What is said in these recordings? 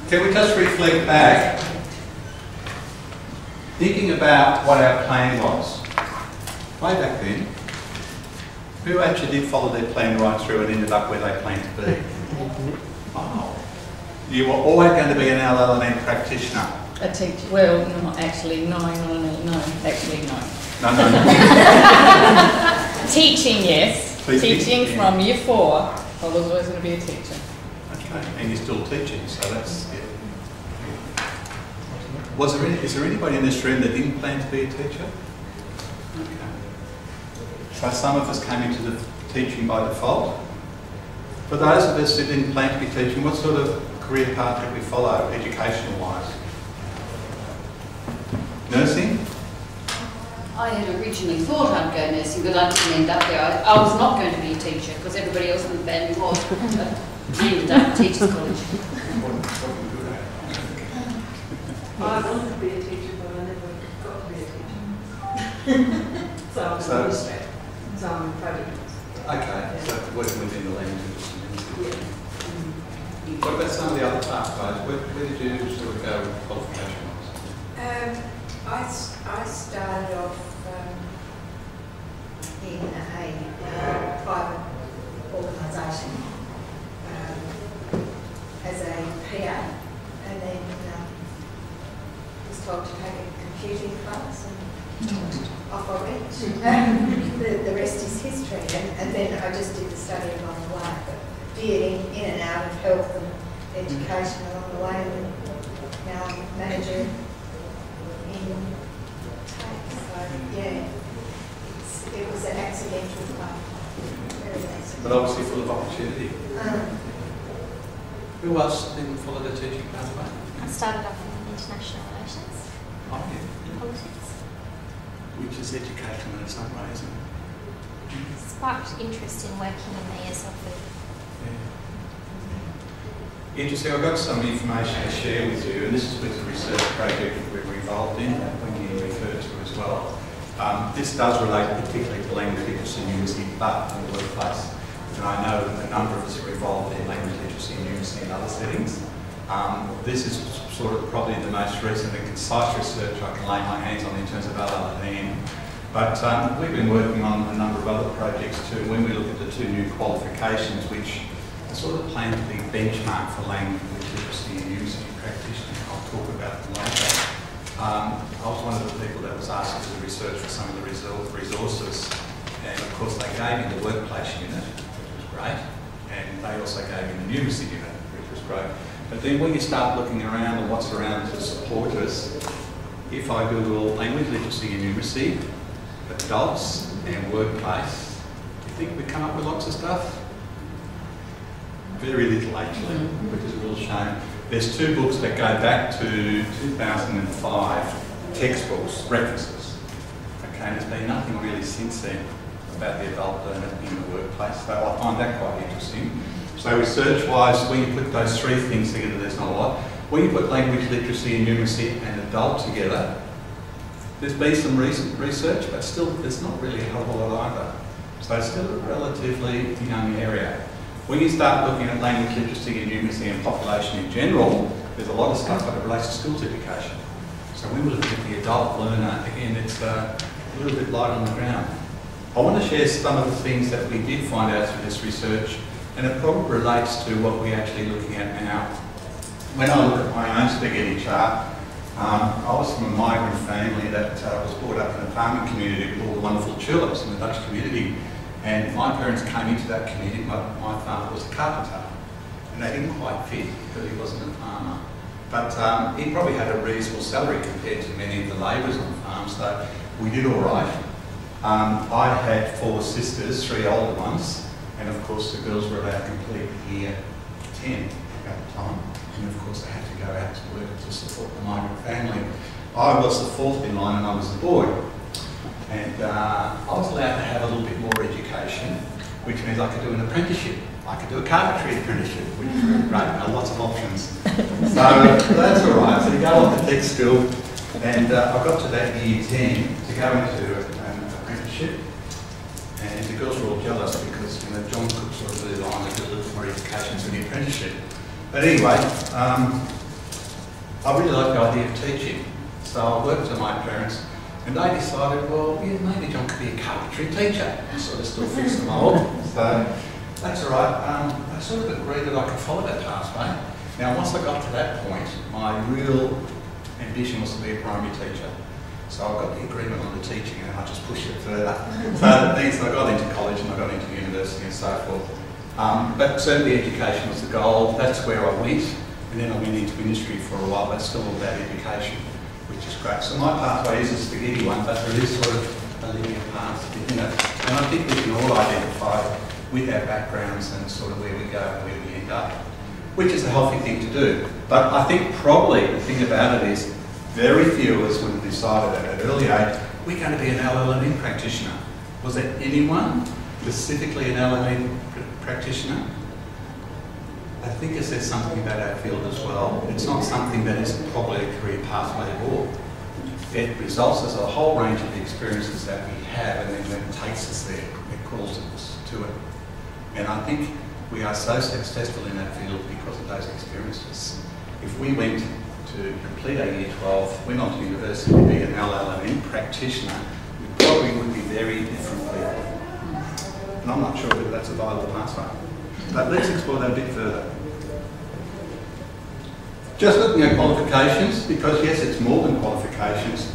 Can we just reflect back, thinking about what our plan was? Way back then, who actually did follow their plan right through and ended up where they planned to be? Oh. You were always going to be an LLM practitioner. A teacher, well, not actually, no, actually no. No. Teaching, yes. Teaching yeah. from year 4, I was always going to be a teacher. Okay, and you're still teaching, so that's, yeah. Is there anybody in this room that didn't plan to be a teacher? Okay. So some of us came into the teaching by default. For those of us who didn't plan to be teaching, what sort of career path did we follow, educational-wise? Nursing? I had originally thought I'd go nursing, but I didn't end up there. I was not going to be a teacher because everybody else in the family was. I ended up at Teachers College. I wanted to be a teacher, but I never got to be a teacher. So I'm an administrator. So I'm a project. Okay, so working within the language. Yeah. What about some of the other pathways? Where did you sort of go with qualification-wise? I started off in a private organisation as a PA, and then was told to take a computing class, and off I went. The rest is history, and then I just did the study along the way, but did in and out of health and education along the way, and now I'm manager in TAFE. So yeah, it was an accidental path, very accidental. But obviously full of opportunity. Who else didn't follow the teaching pathway? I started off in international relations, Oh, yeah. politics. Which is educational in some ways, isn't it? Sparked interest in working in the ESL field. Yeah. Interesting, I've got some information to share with you, and this is with the research project that we're involved in, when you referred to as well. This does relate particularly to language literacy and numeracy, but in the workplace. And I know a number of us are involved in language literacy and numeracy in other settings. This is sort of probably the most recent and concise research I can lay my hands on in terms of LLM. But we've been working on a number of other projects too. When we look at the 2 new qualifications, which are sort of planned to be benchmark for language literacy and numeracy practitioners, I'll talk about them later. I was one of the people that was asked to do research for some of the resources, and of course they gave me the workplace unit, which was great, and they also gave me the numeracy unit, which was great. But then when you start looking around and what's around to support us, if I Google language literacy and numeracy, adults and workplace, do you think we come up with lots of stuff? Very little actually, which is a real shame. There's 2 books that go back to 2005, textbooks, references. Okay, and there's been nothing really since then about the adult learner in the workplace, so I find that quite interesting. So research-wise, when you put those 3 things together, there's not a lot. When you put language literacy and numeracy and adult together, there's been some recent research, but still there's not really a hell of a lot either. So it's still a relatively young area. When you start looking at language literacy and numeracy and population in general, there's a lot of stuff that relates to schools education. So when we look at the adult learner, again, it's a little bit light on the ground. I want to share some of the things that we did find out through this research, and it probably relates to what we're actually looking at now. When I look at my own spaghetti chart, I was from a migrant family that was brought up in a farming community with all the wonderful tulips in the Dutch community. And my parents came into that community. My father was a carpenter, and they didn't quite fit because he wasn't a farmer. But he probably had a reasonable salary compared to many of the labourers on farms, so we did all right. I had 4 sisters, 3 older ones, and of course the girls were allowed to complete year 10 at the time. And of course they had to go out to work to support the migrant family. I was the 4th in line and I was the boy. And I was allowed to have a little bit more education, which means I could do an apprenticeship. I could do a carpentry apprenticeship, which was really great. There are lots of options. So that's all right. So you go off to tech school, and I got to that year 10 to go into an apprenticeship. And the girls were all jealous because, you know, John could sort of do the line and do a little more education to the apprenticeship. But anyway, I really like the idea of teaching. So I worked with my parents and they decided, well, yeah, maybe John could be a carpentry teacher. Sort of still fix the mould. So that's all right. I sort of agreed that I could follow that pathway. Now, once I got to that point, my real ambition was to be a primary teacher. So I got the agreement on the teaching and I just pushed it further. So that means I got into college and I got into university and so forth. But certainly education was the goal. That's where I went. And then I went into industry for a while, but still all about education, which is great. So my pathway is a spaghetti one, but there is sort of a linear path in it. And I think we can all identify with our backgrounds and sort of where we go and where we end up, which is a healthy thing to do. But I think probably the thing about it is very few of us would have decided at an early age, we're going to be an LLM practitioner. Was there anyone specifically an LLM practitioner? I think it says something about our field as well. It's not something that is probably a career pathway at all. It results as a whole range of experiences that we have, and then when it takes us there, it calls us to it. And I think we are so successful in that field because of those experiences. If we went to complete our Year 12, went on to university to be an LLM practitioner, we probably would be very different people. And I'm not sure whether that's a viable pathway. But let's explore that a bit further. Just looking at qualifications, because yes, it's more than qualifications.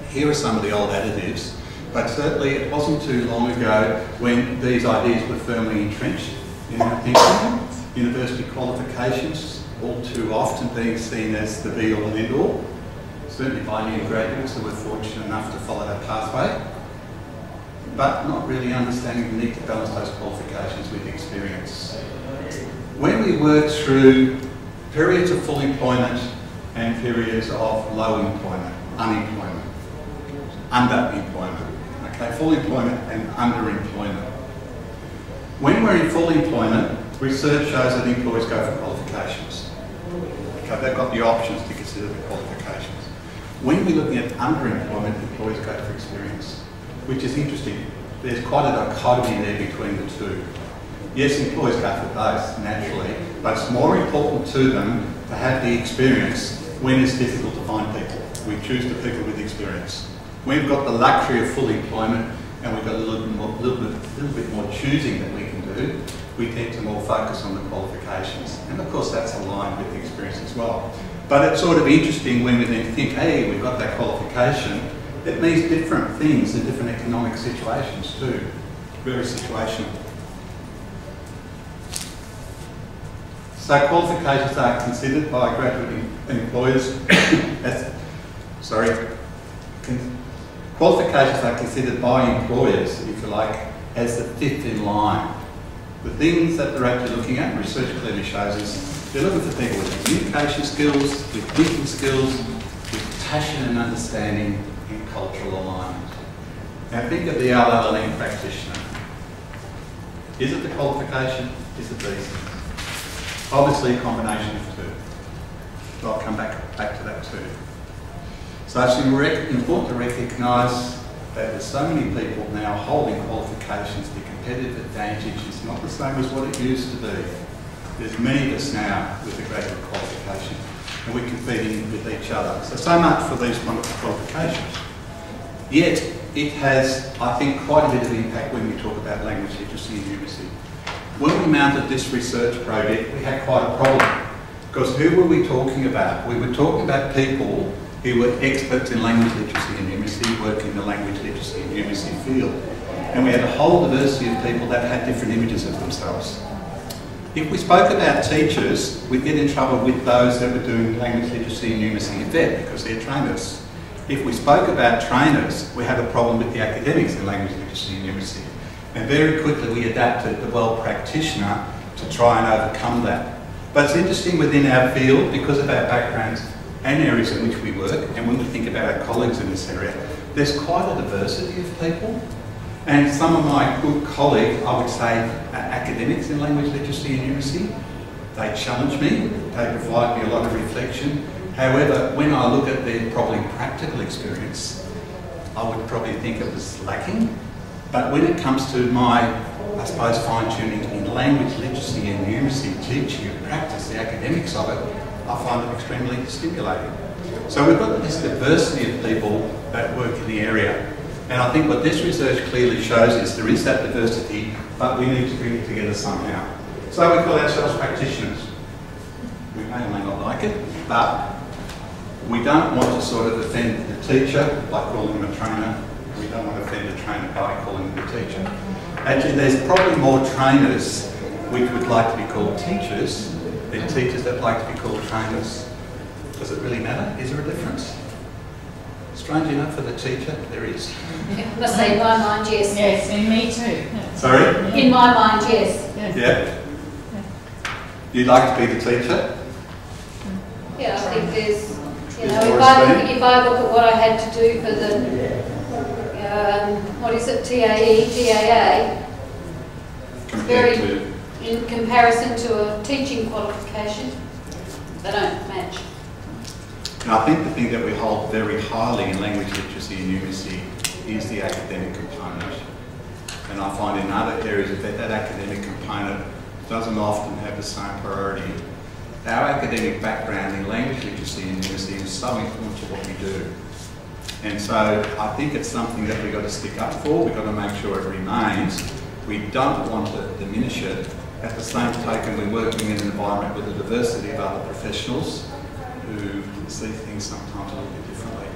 Here are some of the old additives, but certainly it wasn't too long ago when these ideas were firmly entrenched in our thinking. University qualifications, all too often being seen as the be-all and end-all, certainly by new graduates who were fortunate enough to follow that pathway, but not really understanding the need to balance those qualifications with experience. When we work through periods of full employment and periods of low employment, unemployment, underemployment, okay, full employment and underemployment. When we're in full employment, research shows that employers go for qualifications. Okay, they've got the options to consider the qualifications. When we're looking at underemployment, employers go for experience, which is interesting. There's quite a dichotomy there between the two. Yes, employers go for both, naturally, but it's more important to them to have the experience when it's difficult to find people. We choose the people with experience. We've got the luxury of full employment and we've got a little bit more choosing that we can do. We tend to more focus on the qualifications. And of course that's aligned with the experience as well. But it's sort of interesting when we then think, hey, we've got that qualification. It means different things in different economic situations too. Very situational. So qualifications are considered by graduate employers as, qualifications are considered by employers, if you like, as the fifth in line. The things that they're actually looking at, research clearly shows us, they're looking for people with communication skills, with thinking skills, with passion and understanding, and cultural alignment. Now think of the LLM practitioner. Is it the qualification? Is it these things? Obviously a combination of two. I'll come back to that too. So it's important to recognise that there's so many people now holding qualifications. The competitive advantage is not the same as what it used to be. There's many of us now with a graduate qualification and we're competing with each other. So much for these wonderful qualifications. Yet it has, I think, quite a bit of impact when we talk about language literacy and numeracy. When we mounted this research project, we had quite a problem. Because who were we talking about? We were talking about people who were experts in language literacy and numeracy, working in the language literacy and numeracy field. And we had a whole diversity of people that had different images of themselves. If we spoke about teachers, we'd get in trouble with those that were doing language literacy and numeracy in VET because they're trainers. If we spoke about trainers, we had a problem with the academics in language literacy and numeracy. And very quickly we adapted the well practitioner to try and overcome that. But it's interesting within our field, because of our backgrounds and areas in which we work, and when we think about our colleagues in this area, there's quite a diversity of people. And some of my good colleagues, I would say, are academics in language literacy and numeracy. They challenge me, they provide me a lot of reflection. However, when I look at their probably practical experience, I would probably think it was lacking. But when it comes to my, I suppose, fine-tuning in language literacy and numeracy, teaching and practice, the academics of it, I find it extremely stimulating. So we've got this diversity of people that work in the area. And I think what this research clearly shows is there is that diversity, but we need to bring it together somehow. So we call ourselves practitioners. We may or may not like it, but we don't want to sort of offend the teacher by calling them a trainer. We don't want to offend the trainer by calling them a teacher. Actually, there's probably more trainers which would like to be called teachers than teachers that like to be called trainers. Does it really matter? Is there a difference? Strange enough for the teacher, there is. I must say, in my mind, yes. Yes, and me too. Sorry? In my mind, yes. Yeah. You'd like to be the teacher? Yeah, I think there's, you Is know, more if I look at what I had to do for the, what is it, TAE, TAA, Compared very, to... in comparison to a teaching qualification, they don't match. And I think the thing that we hold very highly in language literacy and numeracy is the academic component. And I find in other areas that academic component doesn't often have the same priority. Our academic background in language literacy and numeracy is so important to what we do. And so I think it's something that we've got to stick up for, we've got to make sure it remains. We don't want to diminish it. At the same token, we're working in an environment with a diversity of other professionals who see things sometimes a little bit differently.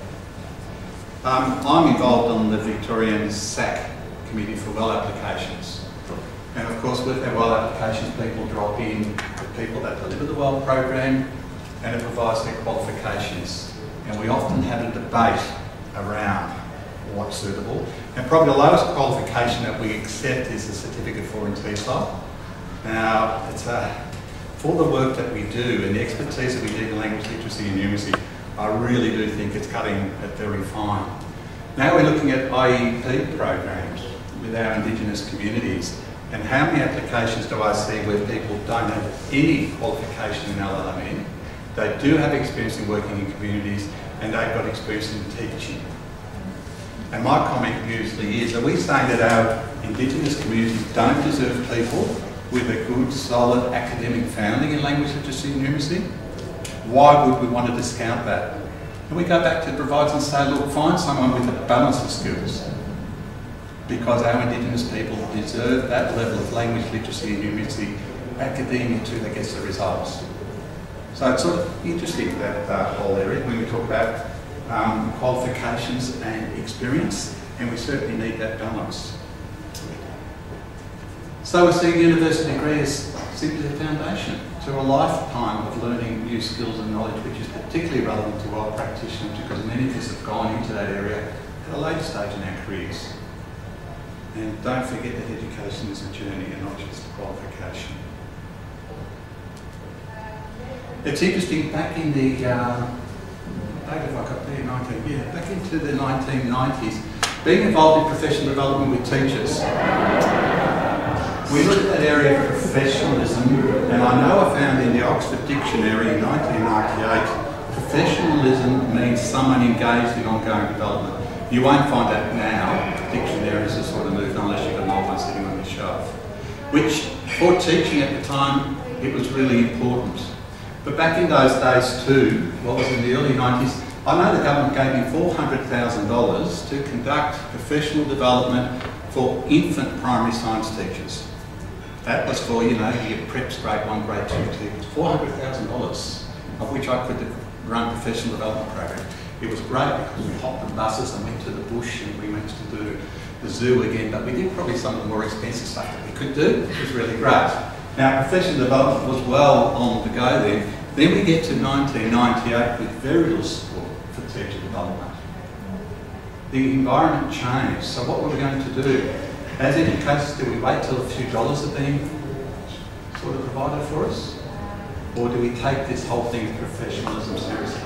I'm involved on the Victorian SACAL Committee for Well Applications. And of course, with our well applications, people drop in the people that deliver the well program, and it provides their qualifications. And we often have a debate around what's suitable. And probably the lowest qualification that we accept is a certificate for in TESOL. Now, it's for the work that we do and the expertise that we need in language literacy and numeracy, I really do think it's cutting it very fine. Now we're looking at IEP programs with our Indigenous communities, and how many applications do I see where people don't have any qualification in LLM, they do have experience in working in communities, and they've got experience in teaching. And my comment usually is, are we saying that our Indigenous communities don't deserve people with a good, solid academic founding in language literacy and numeracy? Why would we want to discount that? And we go back to the providers and say, look, find someone with a balance of skills, because our Indigenous people deserve that level of language literacy and numeracy, academia too, that gets the results. So it's sort of interesting, that whole area, when we talk about qualifications and experience, and we certainly need that balance. So we're seeing university degree as simply a foundation to a lifetime of learning new skills and knowledge, which is particularly relevant to our practitioners, because many of us have gone into that area at a later stage in our careers. And don't forget that education is a journey and not just a qualification. It's interesting, back in the, back into the 1990s, being involved in professional development with teachers, we looked at that area of professionalism, and I know I found in the Oxford Dictionary in 1998, professionalism means someone engaged in ongoing development. You won't find that now. Dictionaries have sort of moved on unless you've got an old one sitting on the shelf. Which, for teaching at the time, it was really important. But back in those days too, what was in the early 90s, I know the government gave me $400,000 to conduct professional development for infant primary science teachers. That was for, you know, your preps grade 1, grade 2 teachers. $400,000, of which I could run professional development program. It was great because we hopped on buses and went to the bush, and we managed to do the zoo again, but we did probably some of the more expensive stuff that we could do, which was really great. Now, professional development was well on the go then. Then we get to 1998 with very little support for teacher development. The environment changed, so what were we going to do? As educators, do we wait till a few dollars are being sort of provided for us? Or do we take this whole thing of professionalism seriously?